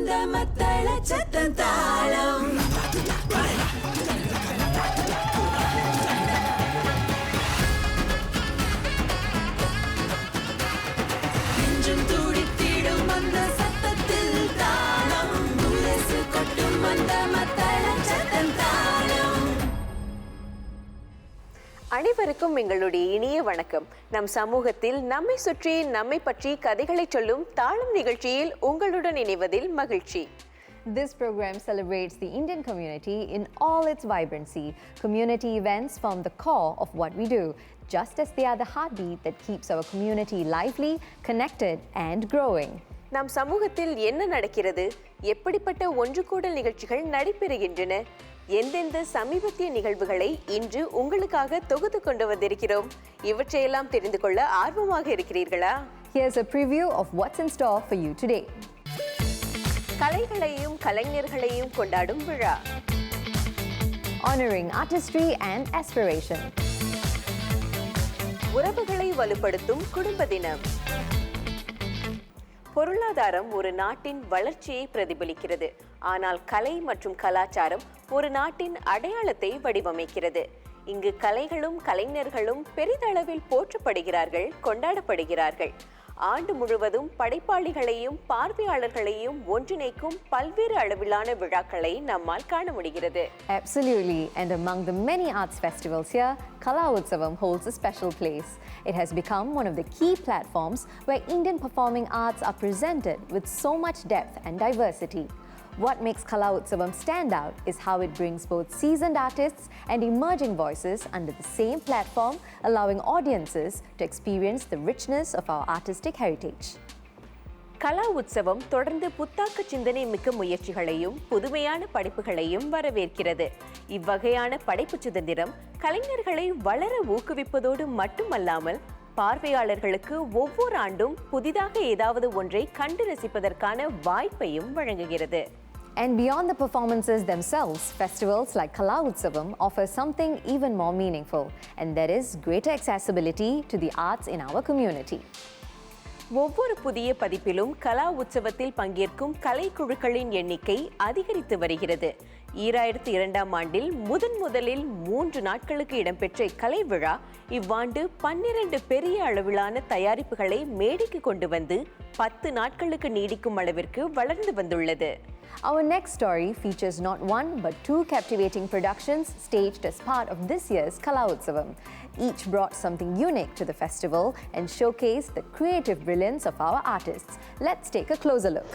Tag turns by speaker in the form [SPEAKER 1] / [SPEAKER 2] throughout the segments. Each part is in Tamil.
[SPEAKER 1] மந்த மத்தள சத்தம் தாளம். நெஞ்சும் துடித்திடும் அந்த சத்தத்தில் தாளம். முரசு கொட்டும் மந்த மத்தள சத்தம் தாளம்.
[SPEAKER 2] அனைவருக்கும் எங்களுடைய இனிய வணக்கம். நம் சமூகத்தில் நம்மை சுற்றி நம்மை பற்றி கதைகளை சொல்லும் தாளம் நிகழ்ச்சியில் உங்களுடன் இணைவதில் மகிழ்ச்சி.
[SPEAKER 3] This program celebrates the Indian community in all its vibrancy. Community events form the core of what we do, just as they are the heartbeat that keeps our community lively, connected and growing.
[SPEAKER 2] நம் சமூகத்தில் என்ன நடக்கிறது, எப்படிப்பட்ட ஒன்று கூடல் நிகழ்ச்சிகள் நடைபெறுகின்றன, எந்தெந்த சமீபத்திய நிகழ்வுகளை இன்று உங்களுக்காக தொகுத்து கொண்டு வந்திருக்கிறோம், இவற்றையெல்லாம் தெரிந்து கொள்ள ஆர்வமாக இருக்கிறீர்களா?
[SPEAKER 3] Here's a preview of what's in store for you today.
[SPEAKER 2] கலைகளையும் கலைஞர்களையும் கொண்டாடும் விழா.
[SPEAKER 3] Honoring artistry and aspiration.
[SPEAKER 2] உறவுகளை வலுப்படுத்தும் குடும்ப தினம். பொருளாதாரம் ஒரு நாட்டின் வளர்ச்சியை பிரதிபலிக்கிறது. ஆனால் கலை மற்றும் கலாச்சாரம் ஒரு நாட்டின் அடையாளத்தை வடிவமைக்கிறது. இங்கு கலைகளும் கலைஞர்களும் பெரிதளவில் போற்றப்படுகிறார்கள், கொண்டாடப்படுகிறார்கள். ஆண்டு முழுவதும் படைப்பாளிகளையும் பார்வையாளர்களையும் ஒன்றிணைக்கும் பல்வேறு அளவிலான விழாக்களை நம்மால் காண முடிகிறது.
[SPEAKER 3] Absolutely, and among the many arts festivals here, Kala Utsavam holds a special place. It has become one of the key platforms where Indian performing arts are presented with so much depth and diversity. What makes Kala Utsavam stand out is how it brings both seasoned artists and emerging voices under the same platform, allowing audiences to experience the richness of our artistic heritage.
[SPEAKER 2] கலா உற்சவம் தொடர்ந்து புத்தாக்க சிந்தனை மிக்க முயற்சிகளையும் புதுமையான படைப்புகளையும் வரவேற்கிறது. இவ்வகையான படைப்பு சுதந்திரம் கலைஞர்களை வளர ஊக்குவிப்பதோடு மட்டுமல்லாமல் பார்வையாளர்களுக்கு ஒவ்வொரு ஆண்டும் புதிதாக ஏதாவது ஒன்றை கண்டு ரசிப்பதற்கான வாய்ப்பையும் வழங்குகிறது.
[SPEAKER 3] And beyond the performances themselves, festivals like Kala Utsavam offer something even more meaningful, and that is greater accessibility to the arts in our community.
[SPEAKER 2] ஒவ்வொரு புதிய பதிப்பிலும் கலா உற்சவத்தில் பங்கேற்கும் கலைக்குழுக்களின் எண்ணிக்கை அதிகரித்து வருகிறது. 2002ஆம் ஆண்டில் முதலில் 3 நாட்களுக்கு இடம்பெற்ற கலை விழா இவ்வாண்டு 12 பெரிய அளவிலான தயாரிப்புகளை மேடைக்கு கொண்டு வந்து 10 நாட்களுக்கு நீடிக்கும் அளவிற்கு வளர்ந்து வந்துள்ளது.
[SPEAKER 3] Our next story features not one but 2 captivating productions staged as part of this year's Kala Utsavam. Each brought something unique to the festival and showcased the creative brilliance of our artists. Let's take a closer look.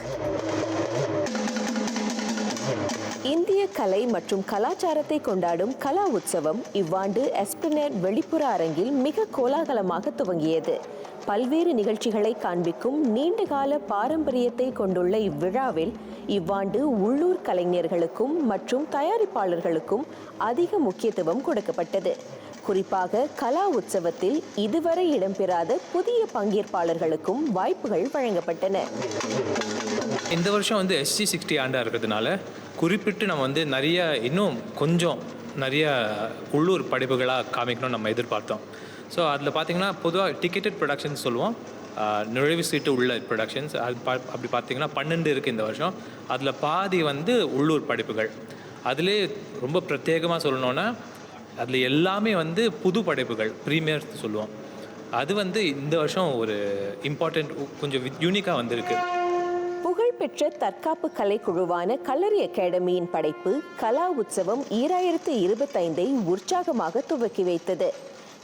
[SPEAKER 2] இந்திய கலை மற்றும் கலாச்சாரத்தை கொண்டாடும் கலா உற்சவம் இவ்வாண்டு எஸ்பிளனேட் வெளிப்புற அரங்கில் மிக கோலாகலமாக துவங்கியது. பல்வேறு நிகழ்ச்சிகளை காண்பிக்கும் நீண்டகால பாரம்பரியத்தை கொண்டுள்ள இவ்விழாவில் இவ்வாண்டு உள்ளூர் கலைஞர்களுக்கும் மற்றும் தயாரிப்பாளர்களுக்கும் அதிக முக்கியத்துவம் கொடுக்கப்பட்டது. குறிப்பாக கலா உற்சவத்தில் இதுவரை இடம்பெறாத புதிய பங்கேற்பாளர்களுக்கும் வாய்ப்புகள் வழங்கப்பட்டன.
[SPEAKER 4] இந்த வருஷம் SG60 ஆண்டாக இருக்கிறதுனால குறிப்பிட்டு நம்ம இன்னும் கொஞ்சம் நிறைய உள்ளூர் படைப்புகளாக காமிக்கணும்னு நம்ம எதிர்பார்த்தோம். ஸோ அதில் பார்த்திங்கன்னா பொதுவாக டிக்கெட்டட் ப்ரொடக்ஷன்ஸ் சொல்லுவோம், நுழைவு சீட்டு உள்ள ப்ரொடக்ஷன்ஸ். அது அப்படி பார்த்திங்கன்னா 12 இருக்குது இந்த வருஷம். அதில் பாதி உள்ளூர் படைப்புகள். அதிலே ரொம்ப பிரத்யேகமாக சொல்லணுன்னா அதில் எல்லாமே புது படைப்புகள், ப்ரீமியர் சொல்லுவோம். அது இந்த வருஷம் ஒரு இம்பார்ட்டண்ட், கொஞ்சம் யூனிக்காக வந்திருக்கு.
[SPEAKER 2] புகழ்பெற்ற தற்காப்பு கலைக்குழுவான கலரி அகாடமியின் படைப்பு கலா உற்சவம் 2025ஐ உற்சாகமாக துவக்கி வைத்தது.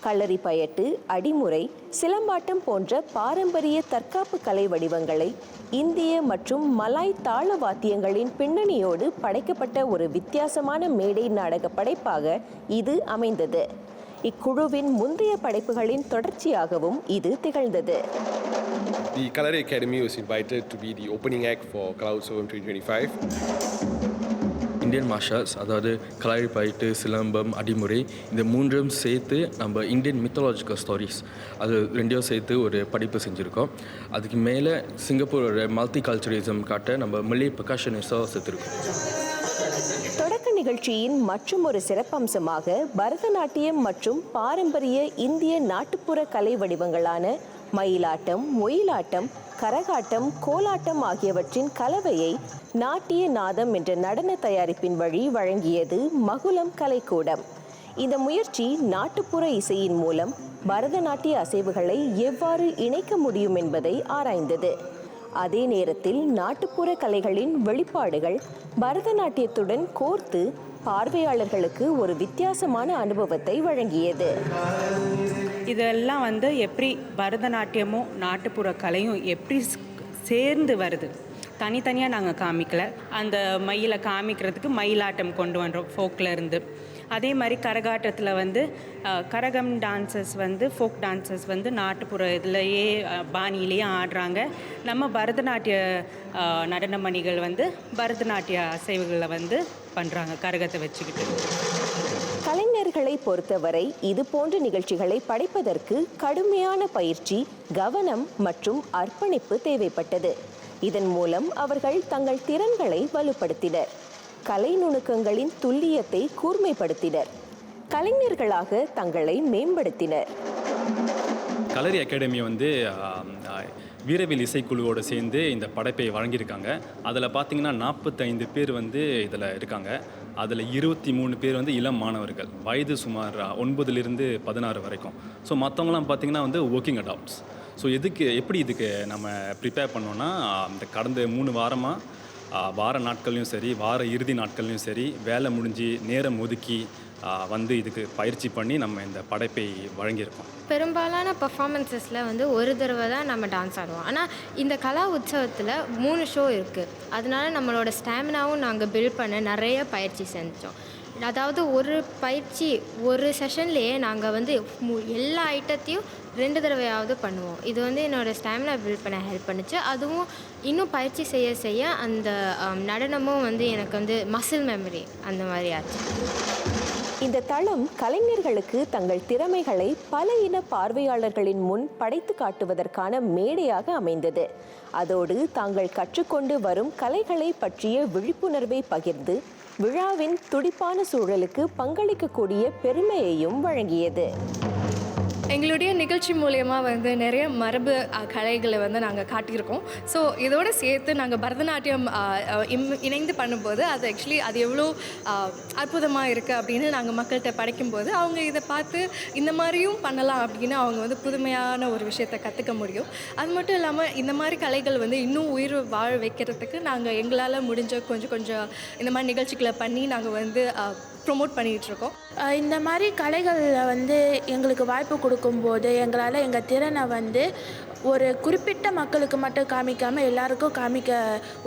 [SPEAKER 2] களரி பயட்டு, அடிமுறை, சிலம்பாட்டம் போன்ற பாரம்பரிய தற்காப்பு கலை வடிவங்களை இந்திய மற்றும் மலாய் தாள வாத்தியங்களின் பின்னணியோடு படைக்கப்பட்ட ஒரு வித்தியாசமான மேடை நாடக படைப்பாக இது அமைந்தது. இக்குழுவின் முந்தைய படைப்புகளின் தொடர்ச்சியாகவும் இது திகழ்ந்தது.
[SPEAKER 5] The Kalari Academy was invited to be the opening act for Kala Utsavam 2025.
[SPEAKER 6] Indian martial arts, அதாவது கலாரி பயிட்டு, சிலம்பம், அடிமுறை, இந்த மூன்றும் சேர்த்து நம்ம இந்தியன் மித்தாலஜிக்கல் ஸ்டோரிஸ் அது ரெண்டையும் சேர்த்து ஒரு படிப்பு செஞ்சுருக்கோம். அதுக்கு மேலே சிங்கப்பூரோட மல்டி கல்ச்சரிசம் காட்ட நம்ம மல்லே பெர்கஷனிஸ்டாக சேர்த்துருக்கோம்.
[SPEAKER 2] தொடக்க நிகழ்ச்சியின் மற்றும் ஒரு சிறப்பம்சமாக பரதநாட்டியம் மற்றும் பாரம்பரிய இந்திய நாட்டுப்புற கலை வடிவங்களான மயிலாட்டம், ஒயிலாட்டம், கரகாட்டம், கோலாட்டம் ஆகியவற்றின் கலவையை நாட்டிய நாதம் என்ற நடன தயாரிப்பின் வழி வழங்கியது மகுலம் கலைக்கூடம். இந்த முயற்சி நாட்டுப்புற இசையின் மூலம் பரதநாட்டிய அசைவுகளை எவ்வாறு இணைக்க முடியும் என்பதை ஆராய்ந்தது. அதே நேரத்தில் நாட்டுப்புற கலைகளின் வெளிப்பாடுகள் பரதநாட்டியத்துடன் கோர்த்து பார்வையாளர்களுக்கு ஒரு வித்தியாசமான அனுபவத்தை வழங்கியது.
[SPEAKER 7] இதெல்லாம் வந்து எப்படி பரதநாட்டியமும் நாட்டுப்புற கலையும் எப்படி சேர்ந்து வருது, தனித்தனியாக நாங்கள் காமிக்கல. அந்த மயிலை காமிக்கிறதுக்கு மயிலாட்டம் கொண்டு வந்தோம் ஃபோக்கில் இருந்து. அதே மாதிரி கரகாட்டத்தில் வந்து கரகம் டான்சர்ஸ் வந்து ஃபோக் டான்சர்ஸ் வந்து நாட்டுப்புற இதுலேயே பாணியிலேயே ஆடுறாங்க. நம்ம பரதநாட்டிய நடனமணிகள் வந்து பரதநாட்டிய அசைவுகளை வந்து பண்ணுறாங்க கரகத்தை வச்சுக்கிட்டு.
[SPEAKER 2] கலைஞர்களை பொறுத்தவரை இது போன்ற நிகழ்ச்சிகளை படைப்பதற்கு கடுமையான பயிற்சி, கவனம் மற்றும் அர்ப்பணிப்பு தேவைப்பட்டது. இதன் மூலம் அவர்கள் தங்கள் திறன்களை வலுப்படுத்தினர், கலை நுணுக்கங்களின் துல்லியத்தை கூர்மைப்படுத்தினர், கலைஞர்களாக தங்களை மேம்படுத்தினர்.
[SPEAKER 8] கலரி அகாடமி வந்து வீரவில் இசைக்குழுவோடு சேர்ந்து இந்த படைப்பை வழங்கியிருக்காங்க. அதில் பார்த்திங்கன்னா 45 பேர் வந்து இதில் இருக்காங்க. அதில் 23 பேர் வந்து இளம் மாணவர்கள், வயது சுமார் 9லிருந்து 16 வரைக்கும். ஸோ மற்றவங்களாம் பார்த்திங்கன்னா வந்து ஒர்க்கிங் அடாப்ட்ஸ். ஸோ எப்படி இதுக்கு நம்ம ப்ரிப்பேர் பண்ணோன்னா, இந்த கடந்த 3 வாரமாக வார நாட்கள்லையும் சரி, வார இறுதி நாட்கள்லையும் சரி, வேலை முடிஞ்சு நேரம் ஒதுக்கி வந்து இதுக்கு பயிற்சி பண்ணி நம்ம இந்த படைப்பை வழங்கியிருக்கோம்.
[SPEAKER 9] பெரும்பாலான பர்ஃபார்மன்ஸஸில் வந்து ஒரு தடவை தான் நம்ம டான்ஸ் ஆடுவோம். ஆனால் இந்த கலா உற்சவத்தில் 3 ஷோ இருக்குது. அதனால நம்மளோட ஸ்டாமினாவும் நாங்கள் பில்ட் பண்ண நிறைய பயிற்சி செஞ்சோம். அதாவது ஒரு செஷன்லேயே நாங்கள் வந்து எல்லா ஐட்டத்தையும் 2 தடவையாவது பண்ணுவோம். இது வந்து என்னோடய ஸ்டாமினா பில்ட் பண்ண ஹெல்ப் பண்ணுச்சு. அதுவும் இன்னும் பயிற்சி செய்ய செய்ய அந்த நடனமும் வந்து எனக்கு வந்து மசில் மெமரி அந்த மாதிரி ஆச்சு.
[SPEAKER 2] இந்த தளம் கலைஞர்களுக்கு தங்கள் திறமைகளை பல இன பார்வையாளர்களின் முன் படைத்து காட்டுவதற்கான மேடையாக அமைந்தது. அதோடு தாங்கள் கற்றுக்கொண்டு வரும் கலைகளை பற்றிய விழிப்புணர்வை பகிர்ந்து விழாவின் துடிப்பான சூழலுக்கு பங்களிக்கக்கூடிய பெருமையையும் வழங்கியது.
[SPEAKER 10] எங்களுடைய நிகழ்ச்சி மூலயமா வந்து நிறைய மரபு கலைகளை வந்து நாங்கள் காட்டியிருக்கோம். ஸோ இதோடு சேர்த்து நாங்கள் பரதநாட்டியம் இணைந்து பண்ணும்போது அது அது எவ்வளோ அற்புதமாக இருக்குது அப்படின்னு நாங்கள் மக்கள்கிட்ட படைக்கும்போது அவங்க இதை பார்த்து இந்த மாதிரியும் பண்ணலாம் அப்படின்னு அவங்க வந்து புதுமையான ஒரு விஷயத்தை கற்றுக்க முடியும். அது மட்டும் இல்லாமல் இந்த மாதிரி கலைகள் வந்து இன்னும் உயிர் வாழ வைக்கிறதுக்கு நாங்கள் எங்களால் முடிஞ்ச கொஞ்சம் இந்த மாதிரி நிகழ்ச்சிகளை பண்ணி நாங்கள் வந்து ப்ரொமோட் பண்ணிகிட்ருக்கோம்.
[SPEAKER 11] இந்த மாதிரி கலைகளில் வந்து எங்களுக்கு வாய்ப்பு கொடுக்கும்போது எங்களால் எங்கள் திறனை வந்து ஒரு குறிப்பிட்ட மக்களுக்கு மட்டும் காமிக்காமல் எல்லாருக்கும் காமிக்க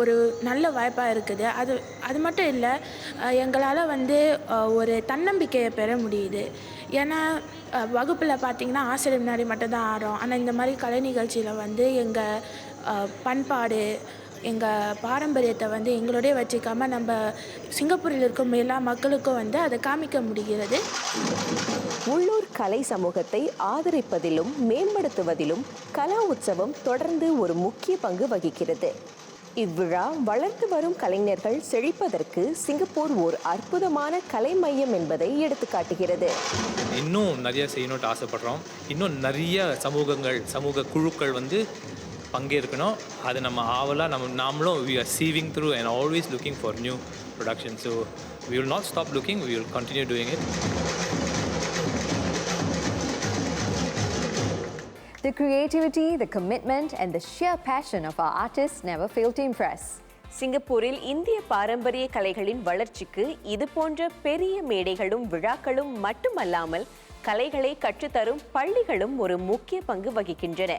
[SPEAKER 11] ஒரு நல்ல வாய்ப்பாக இருக்குது. அது மட்டும் இல்லை, எங்களால் வந்து ஒரு தன்னம்பிக்கையை பெற முடியுது. ஏன்னா வகுப்பில் பார்த்திங்கன்னா ஆசிரியர் முன்னாடி மட்டும்தான் ஆடுறோம். ஆனால் இந்த மாதிரி கலை நிகழ்ச்சியில் வந்து எங்கள் பண்பாடு, எங்கள் பாரம்பரியத்தை வந்து எங்களோடய வச்சுக்காமல் நம்ம சிங்கப்பூரில் இருக்கும் எல்லா மக்களுக்கும் வந்து அதை காமிக்க முடிகிறது.
[SPEAKER 2] உள்ளூர் கலை சமூகத்தை ஆதரிப்பதிலும் மேம்படுத்துவதிலும் கலா உற்சவம் தொடர்ந்து ஒரு முக்கிய பங்கு வகிக்கிறது. இவ்விழா வளர்ந்து வரும் கலைஞர்கள் செழிப்பதற்கு சிங்கப்பூர் ஒரு அற்புதமான கலை மையம் என்பதை எடுத்துக்காட்டுகிறது.
[SPEAKER 4] இன்னும் நிறைய செய்யணும்னு ஆசைப்படுறோம். இன்னும் நிறைய சமூக குழுக்கள் வந்து பங்கேற்கணும். அது நம்ம ஆவலாக நாமளும் we are sieving through and always looking for new production. So we will not stop looking, we will continue doing it.
[SPEAKER 3] The creativity, the commitment and the sheer passion of our artists never fail to impress.
[SPEAKER 2] சிங்கப்பூரில் இந்திய பாரம்பரிய கலைகளின் வளர்ச்சிக்கு இது போன்ற பெரிய மேடைகளும் விழாக்களும் மட்டுமல்லாமல் கலைகளை கற்றுத்தரும் பள்ளிகளும் ஒரு முக்கிய பங்கு வகிக்கின்றன.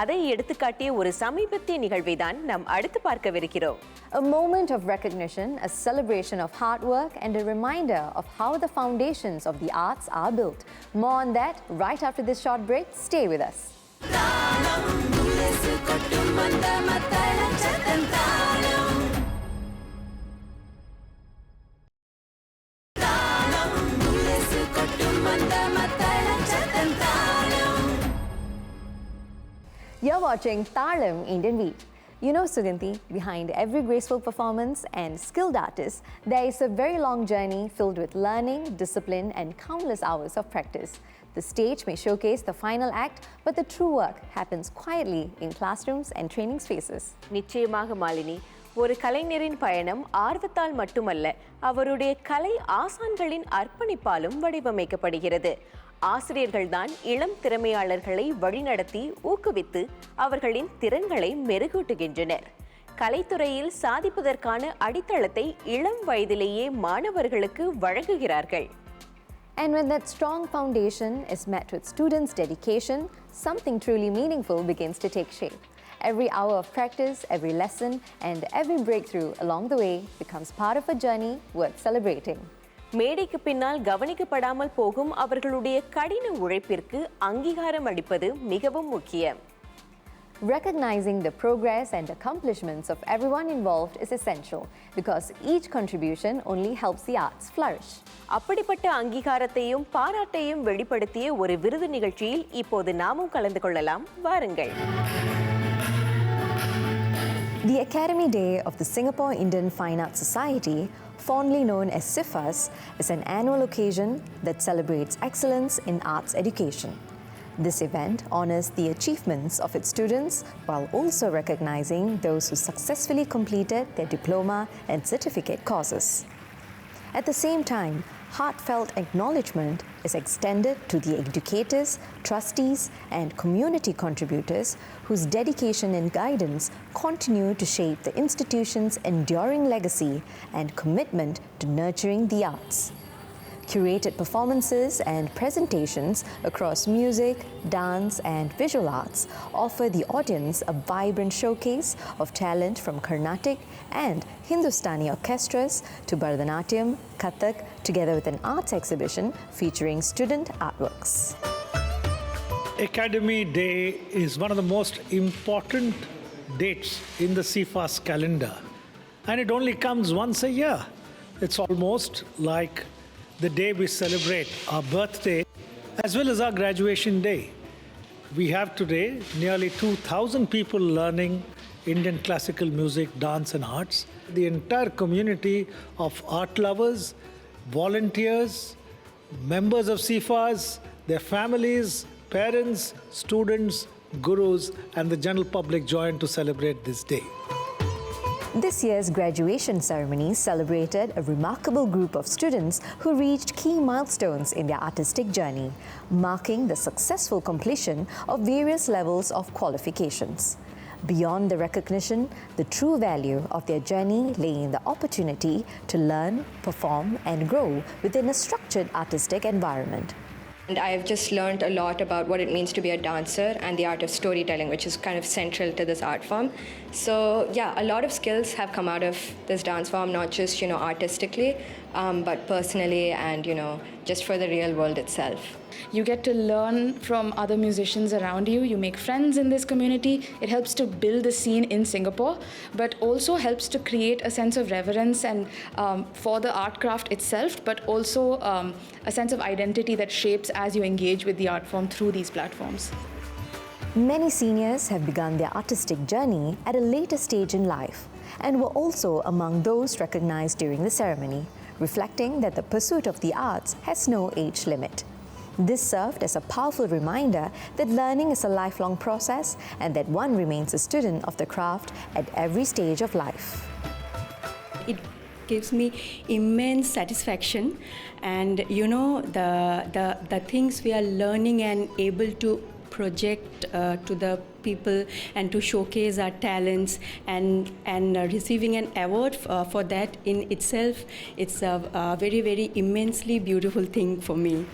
[SPEAKER 2] அதை எடுத்துக்காட்டிய ஒரு சமீபத்திய நிகழ்வை தான் நாம் அடுத்து பார்க்கவிருக்கிறோம்.
[SPEAKER 3] A moment of recognition, a celebration of hard work and a reminder of how the foundations of the arts are built. More on that right after this short break. Stay with us. You're watching Thalam Indian Beat. You know, Suganti, behind every graceful performance and skilled artist, there is a very long journey filled with learning, discipline, and countless hours of practice. The stage may showcase the final act, but the true work happens quietly in classrooms and training spaces.
[SPEAKER 2] நிச்சயமாக மாலினி, ஒரு கலைஞரின் பயணம் ஆர்வத்தால் மட்டுமல்ல, அவருடைய கலை ஆசான்களின் அர்ப்பணிப்பாலும் வடிவமைக்கப்படுகிறது. ஆசிரியர்கள்தான் இளம் திறமையாளர்களை வழிநடத்தி ஊக்குவித்து அவர்களின் திறன்களை மெருகூட்டுகின்றனர். கலைத்துறையில் சாதிப்பதற்கான அடித்தளத்தை இளம் வயதிலேயே மாணவர்களுக்கு வழங்குகிறார்கள்.
[SPEAKER 3] And when that strong foundation is met with students' dedication, something truly meaningful begins to take shape. Every hour of practice, every lesson, and every breakthrough along the way becomes part of a journey worth celebrating.
[SPEAKER 2] மேடைக்கு பின்னால் கவனிக்கப்படாமல் போகும் அவர்களுடைய கடின உழைப்பிற்கு அங்கீகாரம் அளிப்பது மிகவும் முக்கியம்.
[SPEAKER 3] Recognizing the progress and accomplishments of everyone involved is essential because each contribution only helps the arts flourish.
[SPEAKER 2] அப்படிப்பட்ட அங்கீகாரத்தையும் பாராட்டையும் வெளிப்படுத்திய ஒரு விருது நிகழ்ச்சியில் இப்போது நாமும் கலந்து கொள்ளலாம். வாருங்கள்.
[SPEAKER 3] The Academy Day of the Singapore Indian Fine Arts Society, fondly known as SIFAS, is an annual occasion that celebrates excellence in arts education. This event honors the achievements of its students while also recognizing those who successfully completed their diploma and certificate courses. At the same time, heartfelt acknowledgement is extended to the educators, trustees, and community contributors whose dedication and guidance continue to shape the institution's enduring legacy and commitment to nurturing the arts. Curated performances and presentations across music, dance, and visual arts offer the audience a vibrant showcase of talent from Carnatic and Hindustani orchestras to Bharatanatyam, Kathak, together with an arts exhibition featuring student artworks.
[SPEAKER 12] Academy Day is one of the most important dates in the CFAS calendar, and it only comes once a year. It's almost like the day we celebrate our birthday as well as our graduation day. We have today nearly 2,000 people learning Indian classical music, dance and arts. The entire community of art lovers, volunteers, members of CFAS, their families, parents, students, gurus and the general public join to celebrate this day.
[SPEAKER 3] This year's graduation ceremony celebrated a remarkable group of students who reached key milestones in their artistic journey, marking the successful completion of various levels of qualifications. Beyond the recognition, the true value of their journey lay in the opportunity to learn, perform, and grow within a structured artistic environment.
[SPEAKER 13] And I've just learned a lot about what it means to be a dancer and the art of storytelling, which is kind of central to this art form. So yeah, a lot of skills have come out of this dance form, not just, artistically, but personally and, just for the real world itself.
[SPEAKER 14] You get to learn from other musicians around you. You make friends in this community. It helps to build the scene in Singapore, but also helps to create a sense of reverence and for the art craft itself, but also a sense of identity that shapes as you engage with the art form through these platforms.
[SPEAKER 3] Many seniors have begun their artistic journey at a later stage in life and were also among those recognized during the ceremony, reflecting that the pursuit of the arts has no age limit. This served as a powerful reminder that learning is a lifelong process and that one remains a student of the craft at every stage of life.
[SPEAKER 15] It gives me immense satisfaction, and the things we are learning and able to project to the people and to showcase our talents and receiving an award for that in itself, it's a very, very immensely beautiful thing for me.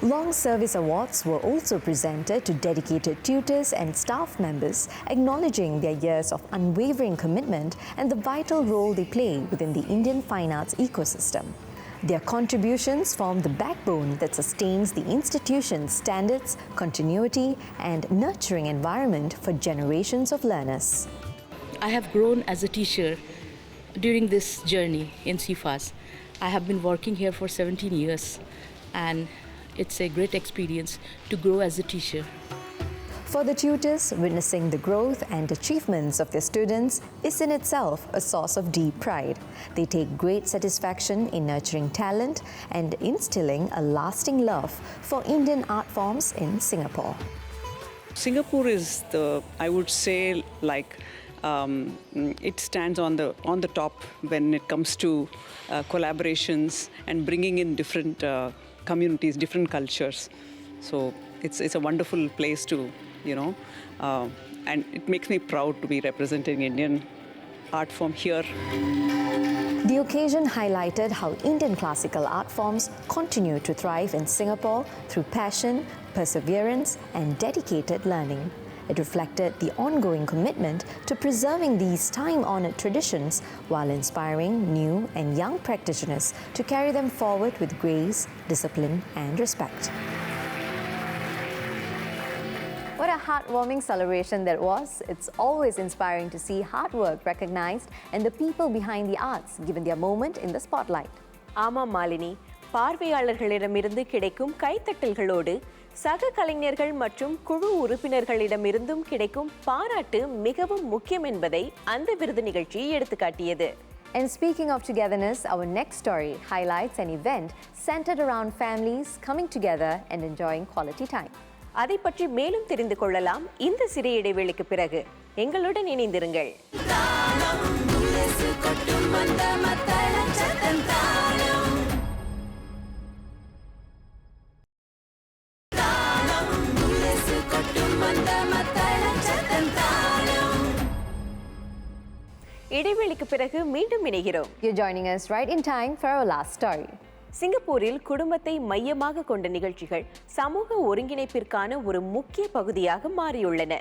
[SPEAKER 3] Long service awards were also presented to dedicated tutors and staff members, acknowledging their years of unwavering commitment and the vital role they play within the Indian fine arts ecosystem. Their contributions form the backbone that sustains the institution's standards, continuity, and nurturing environment for generations of learners.
[SPEAKER 16] I have grown as a teacher during this journey in CFAS. I have been working here for 17 years, and it's a great experience to grow as a teacher.
[SPEAKER 3] For the tutors, witnessing the growth and achievements of their students is in itself a source of deep pride. They take great satisfaction in nurturing talent and instilling a lasting love for Indian art forms in Singapore.
[SPEAKER 17] Singapore is I would say, it stands on the top when it comes to collaborations and bringing in different communities, different cultures. So it's a wonderful place to, and it makes me proud to be representing Indian art form here.
[SPEAKER 3] The occasion highlighted how Indian classical art forms continue to thrive in Singapore through passion, perseverance, and dedicated learning. It reflected the ongoing commitment to preserving these time-honored traditions while inspiring new and young practitioners to carry them forward with grace, discipline, and respect. What a heartwarming celebration that was. It's always inspiring to see hard work recognized and the people behind the arts given their moment in the spotlight.
[SPEAKER 2] ஆமாம் மாலினி, பார்வையாளர்களிடமிருந்து கிடைக்கும் கைத்தட்டல்களோடு சக கலைஞர்கள் மற்றும் குழு உறுப்பினர்களிடமிருந்தும் கிடைக்கும் பாராட்டு மிகவும் முக்கியம் என்பதை அந்த விருது நிகழ்ச்சி எடுத்துக்காட்டியது.
[SPEAKER 3] And speaking of togetherness, our next story highlights an event centered around families coming together and enjoying quality time.
[SPEAKER 2] அதை பற்றி மேலும் தெரிந்து கொள்ளலாம் இந்த சிறிய இடைவேளைக்கு பிறகு. எங்களுடன் இணைந்திருங்கள். இடைவேளைக்கு பிறகு மீண்டும் இணைகிறோம்.
[SPEAKER 3] You're joining us right in time for our last story.
[SPEAKER 2] சிங்கப்பூரில் குடும்பத்தை மையமாக கொண்ட நிகழ்ச்சிகள் சமூக ஒருங்கிணைப்பிற்கான ஒரு முக்கிய பகுதியாக மாறியுள்ளன.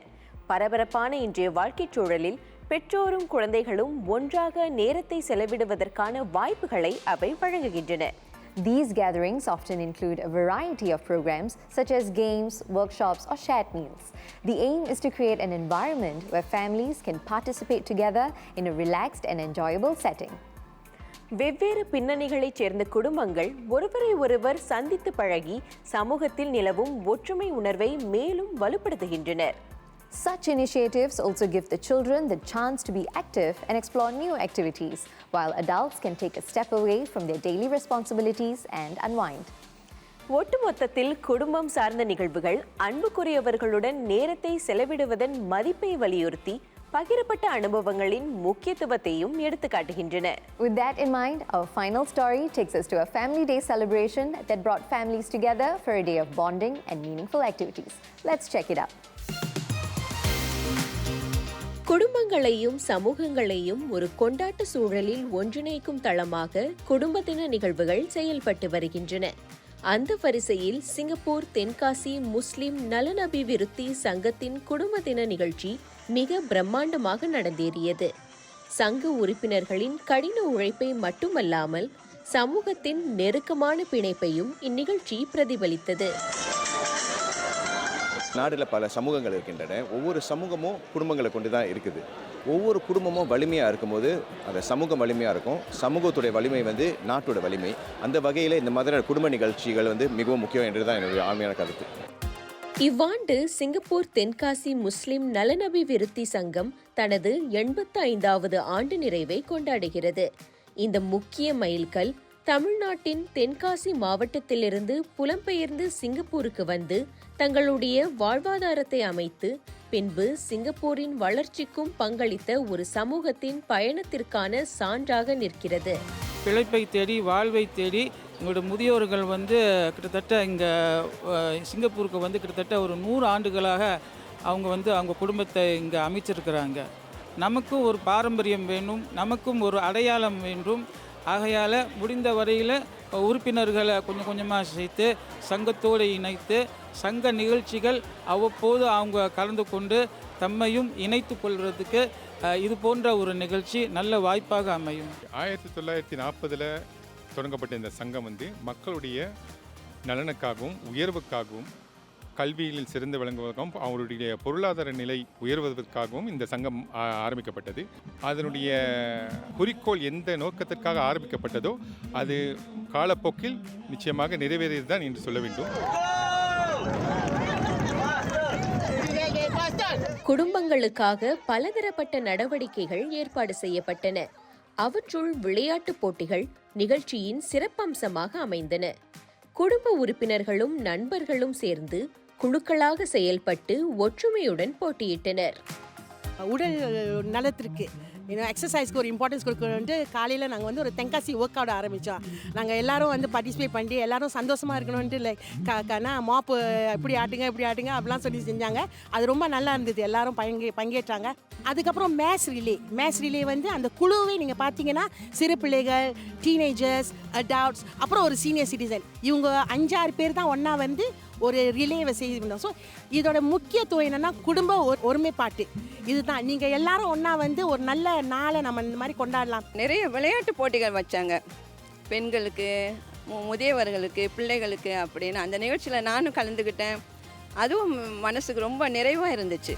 [SPEAKER 2] பரபரப்பான இன்றைய வாழ்க்கைச் சூழலில் பெற்றோரும் குழந்தைகளும் ஒன்றாக நேரத்தை செலவிடுவதற்கான வாய்ப்புகளை அவை வழங்குகின்றன.
[SPEAKER 3] These gatherings often include a variety of programs such as games, workshops, or shared meals. The aim is to create an environment where families can participate together in a relaxed and enjoyable setting.
[SPEAKER 2] வெவ்வேறு பின்னணிகளைச் சேர்ந்த குடும்பங்கள் ஒருவரை ஒருவர் சந்தித்து பழகி சமூகத்தில் நிலவும் ஒற்றுமை உணர்வை மேலும் வலுப்படுத்துகின்றனர்.
[SPEAKER 3] Such initiatives also give the children the chance to be active and explore new activities, while adults can take a step away from their daily responsibilities and unwind.
[SPEAKER 2] ஒட்டுமொத்தத்தில் குடும்பம் சார்ந்த நிகழ்வுகள் அன்புக்குரியவர்களுடன் நேரத்தை செலவிடுவதன் மதிப்பை வலியுறுத்தி பகிரப்பட்ட அனுபவங்களின் முக்கியத்துவத்தையும் எடுத்துக்காட்டுகின்றன.
[SPEAKER 3] With that in mind, our final story takes us to a family day celebration that brought families together for a day of bonding and meaningful activities. Let's check it out.
[SPEAKER 2] குடும்பங்களையும் சமூகங்களையும் ஒரு கொண்டாட்ட சூழலில் ஒன்றிணைக்கும் தளமாக குடும்ப தின நிகழ்வுகள் செயல்பட்டு வருகின்றன. அந்த வரிசையில் சிங்கப்பூர் தென்காசி முஸ்லிம் நலன் அபிவிருத்தி சங்கத்தின் குடும்ப தின நிகழ்ச்சி மிக பிரம்மாண்டமாக நடந்தேறியது. சங்க உறுப்பினர்களின் கடின உழைப்பை மட்டுமல்லாமல் சமூகத்தின் நெருக்கமான பிணைப்பையும் இந்நிகழ்ச்சி பிரதிபலித்தது.
[SPEAKER 18] நாட்டில் பல சமூகங்கள் இருக்கின்றன. ஒவ்வொரு சமூகமும் குடும்பங்களை கொண்டு தான் இருக்குது. ஒவ்வொரு குடும்பமும் வலிமையாக இருக்கும்போது அந்த சமூகம் வலிமையாக இருக்கும். சமூகத்துடைய வலிமை நாட்டோட வலிமை. அந்த வகையில் இந்த மாதிரி குடும்ப நிகழ்ச்சிகள் மிகவும் முக்கியம் என்று தான் என்னுடைய ஆழ்மையான கருத்து.
[SPEAKER 2] இவ்வாண்டு சிங்கப்பூர் தென்காசி முஸ்லிம் நலன் அபிவிருத்தி சங்கம் தனது 85வது ஆண்டு நிறைவை கொண்டாடுகிறது. இந்த முக்கிய மைல்கல் தமிழ்நாட்டின் தென்காசி மாவட்டத்திலிருந்து புலம்பெயர்ந்து சிங்கப்பூருக்கு வந்து தங்களுடைய வாழ்வாதாரத்தை அமைத்து பின்பு சிங்கப்பூரின் வளர்ச்சிக்கும் பங்களித்த ஒரு சமூகத்தின் பயணத்திற்கான சான்றாக நிற்கிறது.
[SPEAKER 19] பிழைப்பை தேடி வாழ்வை தேடி எங்களோட முதியோர்கள் கிட்டத்தட்ட இங்கே சிங்கப்பூருக்கு கிட்டத்தட்ட ஒரு 100 ஆண்டுகளாக அவங்க அவங்க குடும்பத்தை இங்கே அமைச்சிருக்கிறாங்க. நமக்கும் ஒரு பாரம்பரியம் வேணும், நமக்கும் ஒரு அடையாளம் வேண்டும். ஆகையால் முடிந்த வரையில் உறுப்பினர்களை கொஞ்சம் கொஞ்சமாக சேர்த்து சங்கத்தோடு இணைத்து சங்க நிகழ்ச்சிகள் அவ்வப்போது அவங்க கலந்து கொண்டு தம்மையும் இணைத்து கொள்வதற்கு இது போன்ற ஒரு நிகழ்ச்சி நல்ல வாய்ப்பாக அமையும்.
[SPEAKER 20] 1940 தொடங்கப்பட்ட இந்த சங்கம் மக்களுடைய நலனுக்காகவும் உயர்வுக்காகவும் கல்வியில் சிறந்து விளங்குவதற்காகவும் அவருடைய பொருளாதார நிலை உயர்வதற்காகவும் இந்த சங்கம் ஆரம்பிக்கப்பட்டது. அதனுடைய குறிக்கோள் எந்த நோக்கத்திற்காக ஆரம்பிக்கப்பட்டதோ அது காலப்போக்கில் நிச்சயமாக நிறைவேறியதுதான் என்று சொல்ல வேண்டும்.
[SPEAKER 2] குடும்பங்களுக்காக பலதரப்பட்ட நடவடிக்கைகள் ஏற்பாடு செய்யப்பட்டன. அவற்றுள் விளையாட்டுப் போட்டிகள் நிகழ்ச்சியின் சிறப்பம்சமாக அமைந்தன. குடும்ப உறுப்பினர்களும் நண்பர்களும் சேர்ந்து குழுக்களாக செயல்பட்டு ஒற்றுமையுடன் போட்டியிட்டனர்.
[SPEAKER 21] உடல் நலத்திற்கு எக்ஸசைஸ்க்கு ஒரு இம்பார்ட்டன்ஸ் கொடுக்கணுன்ட்டு காலையில் நாங்கள் வந்து ஒரு தெங்காசி ஒர்க் அவுட் ஆரம்பித்தோம். நாங்கள் எல்லோரும் வந்து பார்ட்டிசிபேட் பண்ணி எல்லோரும் சந்தோஷமாக இருக்கணுன்ட்டு லைக் மாப்பு இப்படி ஆட்டுங்க அப்படிலாம் சொல்லி செஞ்சாங்க. அது ரொம்ப நல்லா இருந்தது. எல்லோரும் பங்கேற்றாங்க. அதுக்கப்புறம் மேத்ஸ் ரிலே வந்து அந்த குழுவை நீங்கள் பார்த்தீங்கன்னா சிறு பிள்ளைகள், டீனேஜர்ஸ், அடல்ட்ஸ், அப்புறம் ஒரு சீனியர் சிட்டிசன், இவங்க 5-6 பேர் தான் ஒன்றா வந்து ஒரு ரிலேவை செய்யணும். ஸோ இதோட முக்கியத்துவம் என்னென்னா குடும்ப ஒருமைப்பாட்டு. இதுதான் நீங்கள் எல்லாரும் ஒன்றா வந்து ஒரு நல்ல நாளை நம்ம இந்த மாதிரி கொண்டாடலாம்.
[SPEAKER 22] நிறைய விளையாட்டு போட்டிகள் வச்சாங்க, பெண்களுக்கு, முதியவர்களுக்கு, பிள்ளைகளுக்கு அப்படின்னு. அந்த நிகழ்ச்சியில் நானும் கலந்துக்கிட்டேன். அதுவும் மனசுக்கு ரொம்ப நிறைவாக இருந்துச்சு.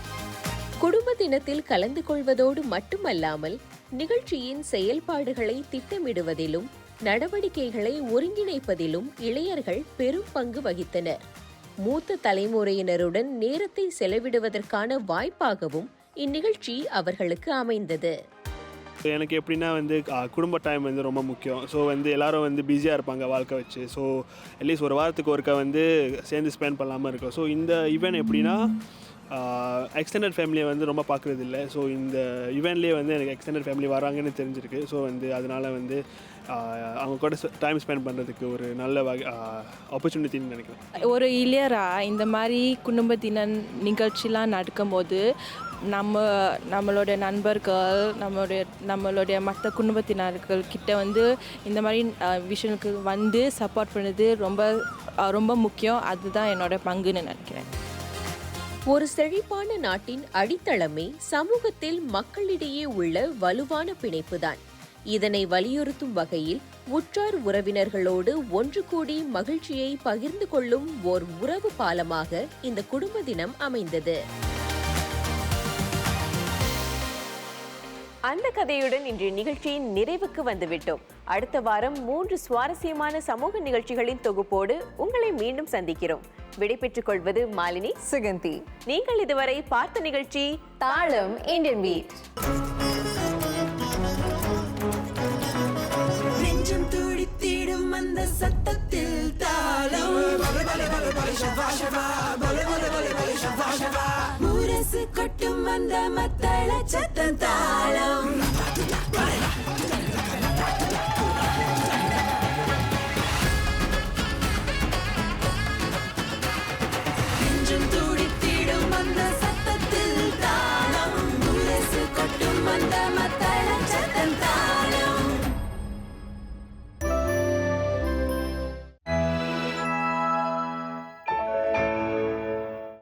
[SPEAKER 2] குடும்ப தினத்தில் கலந்து கொள்வதோடு மட்டுமல்லாமல் நிகழ்ச்சியின் செயல்பாடுகளை திட்டமிடுவதிலும் நடவடிக்கைகளை ஒருங்கிணைப்பதிலும் இளைஞர்கள் பெரும் பங்கு வகித்தனர். மூத்த தலைமுறையினருடன் நேரத்தை செலவிடுவதற்கான வாய்ப்பாகவும் இந்நிகழ்ச்சி அவர்களுக்கு அமைந்தது.
[SPEAKER 23] எனக்கு எப்படின்னா வந்து குடும்ப டைம் வந்து ரொம்ப முக்கியம். ஸோ வந்து எல்லோரும் வந்து பிஸியாக இருப்பாங்க வாழ்க்கை வச்சு. ஸோ அட்லீஸ்ட் ஒரு வாரத்துக்கு ஒருக்கா வந்து சேர்ந்து ஸ்பெண்ட் பண்ணாமல் இருக்கும். ஸோ இந்த ஈவெண்ட் எப்படின்னா எக்ஸ்டெண்டட் ஃபேமிலியை வந்து ரொம்ப பார்க்குறது இல்லை. ஸோ இந்த ஈவெண்ட்லேயே வந்து எனக்கு எக்ஸ்டெண்டட் ஃபேமிலி வராங்கன்னு தெரிஞ்சிருக்கு. ஸோ வந்து அதனால் வந்து அவங்க கூட டைம் ஸ்பெண்ட் பண்ணுறதுக்கு ஒரு நல்ல ஆப்பர்ச்சுனிட்டின்னு நினைக்கிறேன்.
[SPEAKER 24] ஒரு இளையராக இந்த மாதிரி குடும்பத்தின நிகழ்ச்சிலாம் நடக்கும்போது நம்மளோட நண்பர்கள், நம்மளுடைய மற்ற குடும்பத்தினர்கள் கிட்ட வந்து இந்த மாதிரி விஷயங்களுக்கு வந்து சப்போர்ட் பண்ணுறது ரொம்ப ரொம்ப முக்கியம். அதுதான் என்னோட பங்குன்னு நினைக்கிறேன்.
[SPEAKER 2] ஒரு செழிப்பான நாட்டின் அடித்தளமே சமூகத்தில் மக்களிடையே உள்ள வலுவான பிணைப்புதான். இதனை வலியுறுத்தும் வகையில் உற்றார் உறவினர்களோடு ஒன்று கூடி மகிழ்ச்சியை பகிர்ந்து கொள்ளும் ஓர் உறவு பாலமாக இந்த குடும்ப தினம் அமைந்தது. அந்த கதையுடன் இன்றைய நிகழ்ச்சியின் நிறைவுக்கு வந்துவிட்டோம். அடுத்த வாரம் 3 சுவாரஸ்யமான சமூக நிகழ்ச்சிகளின் தொகுப்போடு உங்களை மீண்டும் சந்திக்கிறோம். விடைபெற்றுக் கொள்வது மாலினி,
[SPEAKER 3] சுகந்தி.
[SPEAKER 2] நீங்கள் இதுவரை பார்த்த நிகழ்ச்சி
[SPEAKER 3] தாளம் இந்தியன் பீட்.
[SPEAKER 1] நெஞ்சம் துடித்திடும் அந்த சத்தத்தில் தாளம், முரசு கொட்டும் அந்த மத்தள சத்தம் தாளம்.